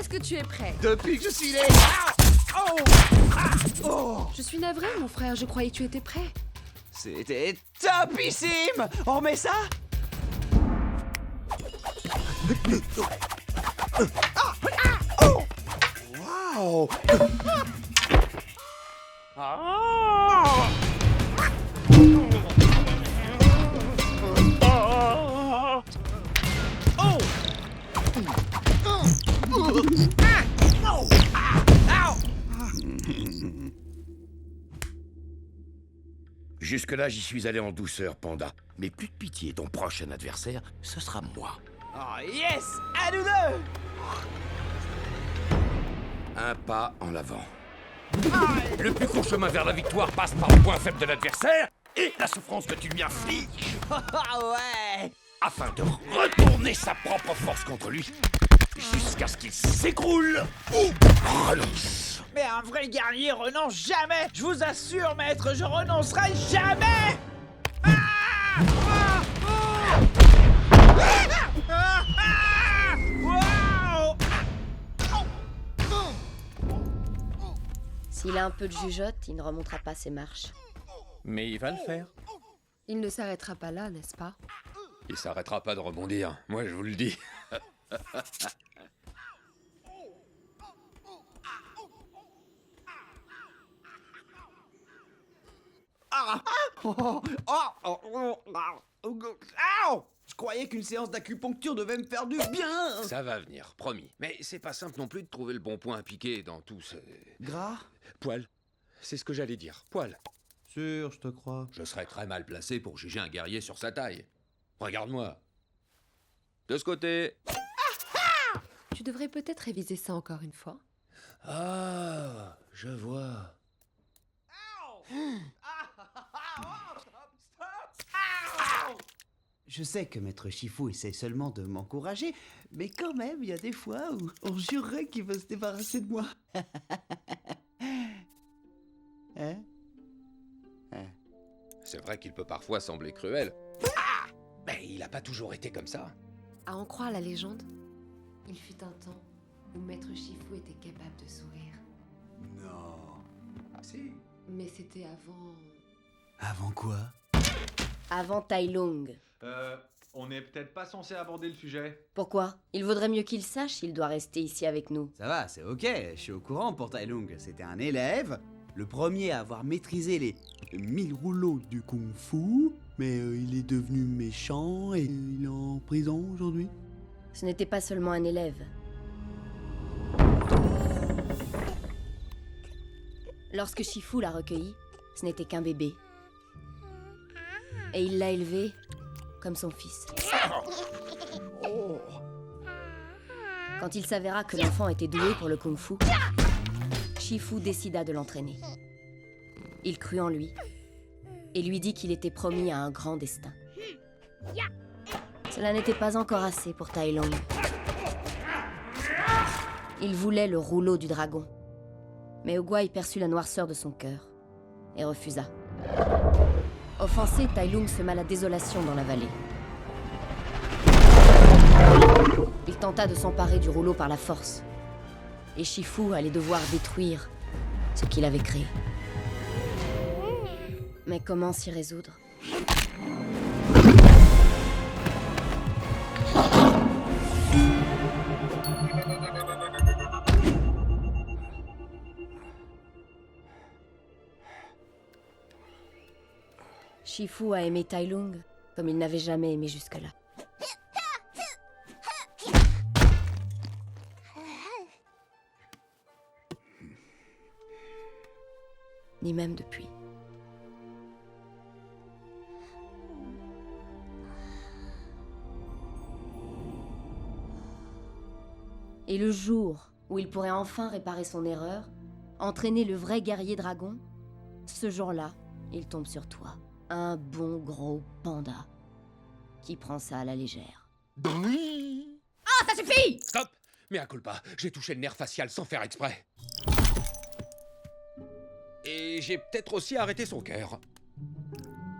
Est-ce que tu es prêt? Depuis que je suis né. Oh! Ah! Oh! Je suis navrée, mon frère, je croyais que tu étais prêt. C'était topissime! On remet ça? Wow! Jusque-là, j'y suis allé en douceur, Panda. Mais plus de pitié, ton prochain adversaire, ce sera moi. Oh yes! À nous deux! Un pas en avant. Le plus court chemin vers la victoire passe par le point faible de l'adversaire et la souffrance que tu lui infliges, Ah ouais! afin de retourner sa propre force contre lui, jusqu'à ce qu'il s'écroule ou renonce. Mais un vrai guerrier renonce jamais. Je vous assure, maître, je renoncerai jamais. Wow! S'il a un peu de jugeote, il ne remontera pas ses marches. Mais il va le faire. Il ne s'arrêtera pas là, n'est-ce pas? Il s'arrêtera pas de rebondir, moi je vous le dis. Ow! Je croyais qu'une séance d'acupuncture devait me faire du bien. Ça va venir, promis. Mais c'est pas simple non plus de trouver le bon point à piquer dans tout ce... Gras? Poil. C'est ce que j'allais dire, poil. Sûr, je te crois. Je serais très mal placé pour juger un guerrier sur sa taille. Regarde-moi. De ce côté. Tu devrais peut-être réviser ça encore une fois. Ah, je vois. Je sais que Maître Shifu essaie seulement de m'encourager, mais quand même, il y a des fois où on jurerait qu'il veut se débarrasser de moi. Hein? C'est vrai qu'il peut parfois sembler cruel. Mais il a pas toujours été comme ça. À en croire la légende, il fut un temps où Maître Shifu était capable de sourire. Non. Si. Mais c'était avant... Avant quoi? Avant Tai Lung. On n'est peut-être pas censé aborder le sujet. Pourquoi? Il vaudrait mieux qu'il sache, il doit rester ici avec nous. Ça va, c'est ok, je suis au courant pour Tai Lung. C'était un élève, le premier à avoir maîtrisé les 1000 rouleaux du kung-fu, mais il est devenu méchant et il est en prison aujourd'hui. Ce n'était pas seulement un élève. Lorsque Shifu l'a recueilli, ce n'était qu'un bébé. Et il l'a élevé comme son fils. Quand il s'avéra que l'enfant était doué pour le kung-fu, Shifu décida de l'entraîner. Il crut en lui et lui dit qu'il était promis à un grand destin. Cela n'était pas encore assez pour Tai Lung. Il voulait le rouleau du dragon. Mais Oguai perçut la noirceur de son cœur et refusa. Offensé, Tai Lung sema la désolation dans la vallée. Il tenta de s'emparer du rouleau par la force. Et Shifu allait devoir détruire ce qu'il avait créé. Mais comment s'y résoudre? Shifu a aimé Tai Lung comme il n'avait jamais aimé jusque-là. Ni même depuis. Et le jour où il pourrait enfin réparer son erreur, entraîner le vrai guerrier dragon, ce jour-là, il tombe sur toi. Un bon gros panda qui prend ça à la légère. Ah, ça suffit! Stop! Mais un culpa, j'ai touché le nerf facial sans faire exprès. Et j'ai peut-être aussi arrêté son cœur.